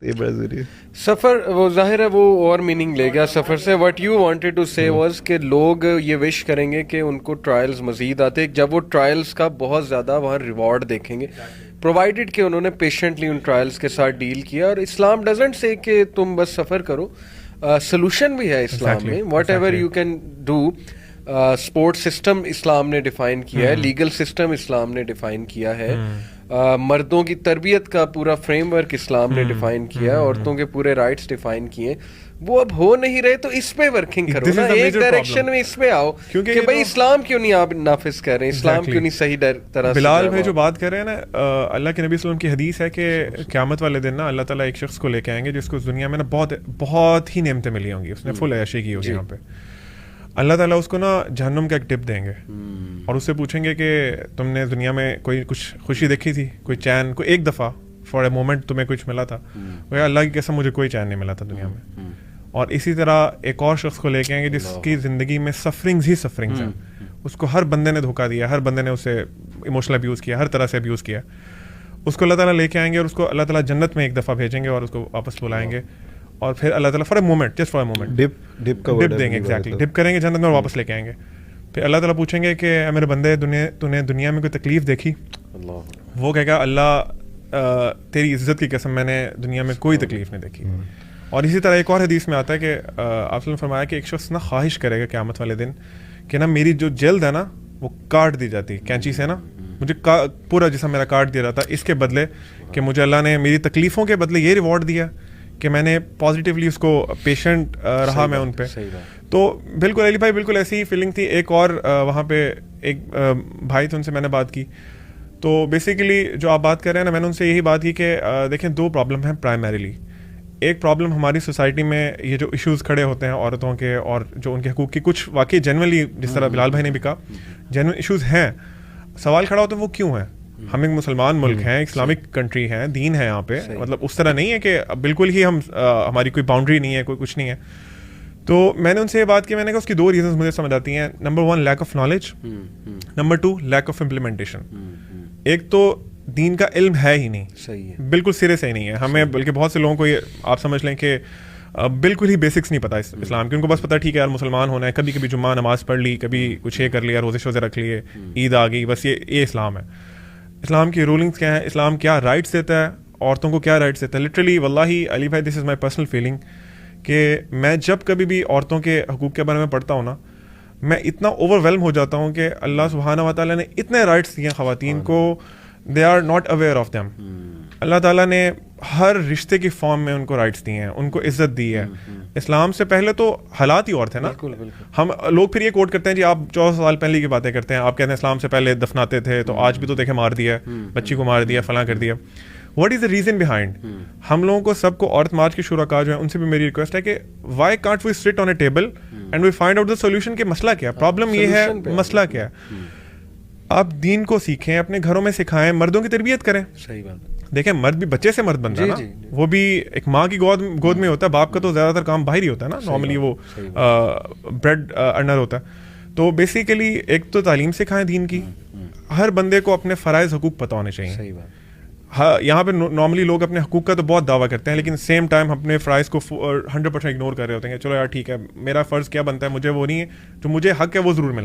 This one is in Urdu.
یہ بڑا ضروری ہے. سفر وہ ظاہر ہے وہ اور میننگ لے گیا سفر سے. وٹ یو وانٹیڈ ٹو سے واز کہ لوگ یہ وش کریں گے کہ ان کو ٹرائلز مزید آتے, جب وہ ٹرائلز کا بہت زیادہ وہاں ریوارڈ دیکھیں گے, پرووائڈیڈ کہ انہوں نے پیشنٹلی ان ٹرائلز کے ساتھ ڈیل کیا. اور اسلام ڈزنٹ سے کہ تم بس سفر کرو, سلوشن بھی ہے اسلام میں. Whatever you can do. Sport system Islam نے ڈیفائن کیا ہے, لیگل سسٹم اسلام نے ڈیفائن کیا ہے, مردوں کی تربیت کا پورا فریم ورک اسلام نے ڈیفائن کیا ہے, عورتوں کے پورے رائٹس ڈیفائن کیے. وہ اب ہو نہیں رہے تو اس پہ ورکنگ کرو نا, ایک ڈائریکشن میں اس پہ آؤ کہ بھائی اسلام کیوں نہیں آپ نافذ کر رہے ہیں, اسلام کیوں نہیں صحیح طرح سے. بلال بھائی جو بات کر رہے ہیں نا, اللہ کے نبی صلی اللہ علیہ وسلم کی حدیث ہے کہ قیامت والے دن نا اللہ تعالیٰ ایک شخص کو لے کے آئیں گے جس کو اس دنیا میں نا بہت ہی نعمتیں ملی ہوں گی, اس نے فل عیاشی کی ہوگی یہاں پہ. اللہ تعالیٰ اس کو نا جہنم کا ایک ٹپ دیں گے اور اس سے پوچھیں گے کہ تم نے دنیا میں کوئی کچھ خوشی دیکھی تھی, کوئی چین, کوئی ایک دفعہ فار اے مومنٹ تمہیں کچھ ملا تھا؟ اللہ کی قسم مجھے کوئی چین نہیں ملا تھا دنیا میں. اور اسی طرح ایک اور شخص کو لے کے آئیں گے جس کی زندگی میں سفرنگز ہی سفرنگز ہیں, اس کو ہر بندے نے دھوکہ دیا, ہر بندے نے اسے ایموشنل ابیوز کیا, ہر طرح سے ابیوز کیا. اس کو اللہ تعالیٰ لے کے آئیں گے اور اس کو اللہ تعالیٰ جنت میں ایک دفعہ بھیجیں گے اور اس کو واپس بلائیں گے, اور پھر اللہ تعالیٰ for a moment, just for a moment dip دیں گے, ایگزیکٹلی ڈپ کریں گے جنت میں اور واپس لے کے آئیں گے. پھر اللہ تعالیٰ پوچھیں گے کہ اے میرے بندے تو نے دنیا میں کوئی تکلیف دیکھی؟ وہ کہے گا اللہ تیری عزت کی قسم میں نے دنیا میں کوئی تکلیف نہیں دیکھی. اور اسی طرح ایک اور حدیث میں آتا ہے کہ آپ نے فرمایا کہ ایک شخص نا خواہش کرے گا قیامت والے دن کہ نا میری جو جلد ہے نا وہ کاٹ دی جاتی کینچی سے, نا مجھے پورا جسم میرا کاٹ دیا جاتا اس کے بدلے کہ مجھے اللہ نے میری تکلیفوں کے بدلے یہ ریوارڈ دیا کہ میں نے پازیٹیولی اس کو پیشنٹ رہا میں ان پہ. تو بالکل علی بھائی بالکل ایسی ہی فیلنگ تھی. ایک اور وہاں پہ ایک بھائی تھے, ان سے میں نے بات کی. تو بیسیکلی جو آپ بات کر رہے ہیں نا, میں نے ان سے یہی بات کی کہ دیکھیں دو پرابلم ہیں پرائمریلی. ایک پرابلم ہماری سوسائٹی میں یہ جو ایشوز کھڑے ہوتے ہیں عورتوں کے اور جو ان کے حقوق کی, کچھ واقعی جنرلی جس طرح بلال بھائی نے بھی کہا جنرل ایشوز ہیں. سوال کھڑا ہوتا ہے وہ کیوں ہیں؟ ہم ایک مسلمان ملک ہیں, اسلامک کنٹری ہیں, دین ہے یہاں پہ, مطلب اس طرح نہیں ہے کہ بالکل ہی ہماری کوئی باؤنڈری نہیں ہے, کوئی کچھ نہیں ہے. تو میں نے ان سے یہ بات کی, میں نے کہا اس کی دو ریزنز مجھے سمجھ آتی ہیں. Number 1 lack of knowledge, number 2 lack of implementation. ایک تو دین کا علم ہے ہی نہیں, بالکل سرے سے ہی نہیں ہے ہمیں, بلکہ بہت سے لوگوں کو یہ آپ سمجھ لیں کہ بالکل ہی بیسکس نہیں پتا اسلام کی. ان کو بس پتا ٹھیک ہے یار مسلمان ہونا ہے, کبھی کبھی جمعہ نماز پڑھ لی, کبھی کچھ یہ کر لیا, روزے شوزے رکھ لیے, عید آ گئی, بس یہ اسلام ہے. اسلام کی رولنگس کیا ہیں, اسلام کیا رائٹس دیتا ہے, عورتوں کو کیا رائٹس دیتا ہے. لٹرلی واللہ علی بھائی دس از مائی پرسنل فیلنگ کہ میں جب کبھی بھی عورتوں کے حقوق کے بارے میں پڑھتا ہوں نا, میں اتنا اوور ویلم ہو جاتا ہوں کہ اللہ سبحانہ و تعالیٰ نے اتنے رائٹس دیے ہیں خواتین کو, they are not aware of them. Allah تعالیٰ نے ہر رشتے کی فارم میں ان کو رائٹس دیے ہیں, ان کو عزت دی ہے. اسلام سے پہلے تو حالات ہی اور تھے نا. ہم لوگ پھر یہ کوٹ کرتے ہیں جی آپ 14 سال پہلے کی باتیں کرتے ہیں, آپ کہتے ہیں اسلام سے پہلے دفناتے تھے, تو آج بھی تو دیکھیں مار دیا, بچی کو مار دیا, فلاں کر دیا. What is the reason behind? ہم لوگوں کو سب کو عورت مارچ کے شرکا جو ہیں ان سے بھی میری ریکویسٹ ہے کہ Y can't we sit on a table and we find out the solution کہ مسئلہ کیا ہے, پرابلم یہ ہے, مسئلہ کیا ہے. آپ دین کو سیکھیں, اپنے گھروں میں سکھائیں, مردوں کی تربیت کریں. صحیح بات. دیکھیں مرد بھی بچے سے مرد بن رہا ہے نا, وہ بھی ایک ماں کی گود میں ہوتا ہے. باپ کا تو زیادہ تر کام باہر ہی ہوتا ہے نا, نارملی وہ بریڈ ارنر ہوتا ہے. تو بیسیکلی ایک تو تعلیم سکھائیں دین کی, ہر بندے کو اپنے فرائض حقوق پتہ ہونے چاہیے. صحیح بات. یہاں پہ نارملی لوگ اپنے حقوق کا تو بہت دعویٰ کرتے ہیں, لیکن سیم ٹائم اپنے فرائض کو 100% اگنور کر رہے ہوتے ہیں کہ چلو یار ٹھیک ہے میرا فرض کیا بنتا ہے, مجھے وہ نہیں ہے, جو مجھے حق ہے وہ ضرور ملنا